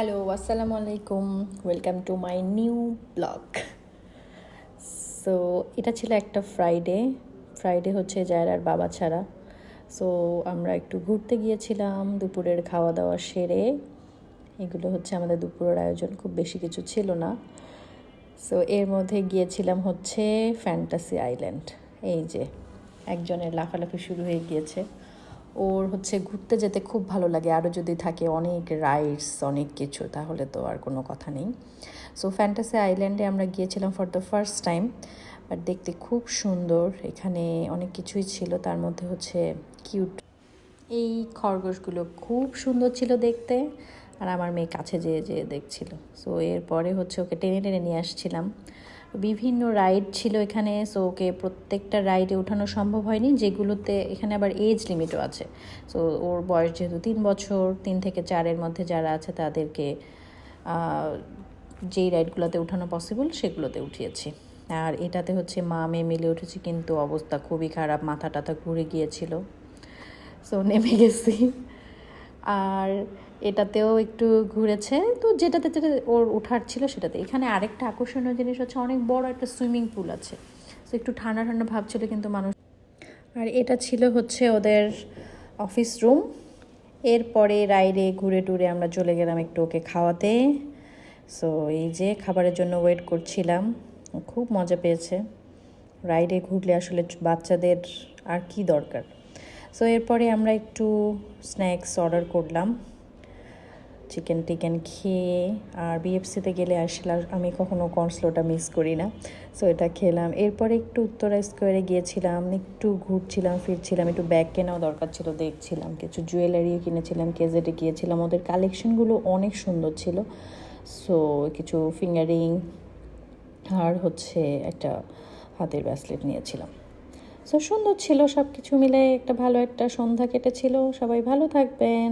Hello, আসসালামু আলাইকুম। Welcome to my new blog. So এটা ছিল একটা ফ্রাইডে হচ্ছে জায়রার বাবা ছাড়া। সো আমরা একটু ঘুরতে গিয়েছিলাম দুপুরের খাওয়া দাওয়া সেরে। এগুলো হচ্ছে আমাদের দুপুরের আয়োজন, খুব বেশি কিছু ছিল না। সো এর মধ্যে গিয়েছিলাম হচ্ছে ফ্যান্টাসি আইল্যান্ড। এই যে একজনের লাফালাফি শুরু হয়ে গিয়েছে। ওর হচ্ছে ঘুরতে যেতে খুব ভালো লাগে, আরও যদি থাকে অনেক রাইডস অনেক কিছু, তাহলে তো আর কোনো কথা নেই। সো ফ্যান্টাসি আইল্যান্ডে আমরা গিয়েছিলাম for the first time. But দেখতে খুব সুন্দর, এখানে অনেক কিছুই ছিল, তার মধ্যে হচ্ছে কিউট এই খরগোশগুলো খুব সুন্দর ছিল দেখতে। আর আমার মেয়ে কাছে যেয়ে যেয়ে দেখছিল। সো এরপরে হচ্ছে ওকে টেনে টেনে নিয়ে আসছিলাম। বিভিন্ন রাইড ছিল এখানে। সো ওকে প্রত্যেকটা রাইডে ওঠানো সম্ভব হয়নি, যেগুলোতে এখানে আবার এজ লিমিটও আছে। সো ওর বয়স যেহেতু 3 বছর, 3 থেকে 4-এর মধ্যে যারা আছে তাদেরকে যেই রাইডগুলোতে ওঠানো পসিবল সেগুলোতে উঠিয়েছি। আর এটাতে হচ্ছে মা মেয়ে মিলে উঠেছি, কিন্তু অবস্থা খুবই খারাপ, মাথা টাথা ঘুরে গিয়েছিল। সো নেমে গেছি। আর এটাতেও একটু ঘুরেছে, তো যেটাতে ওর ওঠার ছিল সেটাতে। এখানে আরেকটা আকর্ষণীয় জিনিস হচ্ছে অনেক বড় একটা সুইমিং পুল আছে। তো একটু ঠান্ডা ঠান্ডা ভাব ছিল, কিন্তু মানুষ। আর এটা ছিল হচ্ছে ওদের অফিস রুম। এরপরে রাইডে ঘুরে টুরে আমরা চলে গেলাম একটু ওকে খাওয়াতে। সো এই যে খাবারের জন্য ওয়েট করছিলাম। খুব মজা পেয়েছে। রাইডে ঘুরলে আসলে বাচ্চাদের আর কি দরকার। সো এরপরে আমরা একটু স্ন্যাক্স অর্ডার করলাম, চিকেন টিকেন খেয়ে। আর বিএফসিতে গেলে আসলে আমি কখনো কর্নস্লোটা মিস করি না। সো এটা খেলাম। এরপরে একটু উত্তরা স্কোয়ারে গিয়েছিলাম, একটু ঘুরছিলাম ফিরছিলাম, একটু ব্যাগ কেনাও দরকার ছিল, দেখছিলাম কিছু জুয়েলারিও কিনেছিলাম। কেজেটে গিয়েছিলাম, ওদের কালেকশনগুলো অনেক সুন্দর ছিল। সো কিছু ফিঙ্গারিং আর হচ্ছে একটা হাতের ব্রেসলেট নিয়েছিলাম। সো সুন্দর ছিল সব কিছু মিলে, একটা ভালো একটা সন্ধ্যা কেটেছিল। সবাই ভালো থাকবেন।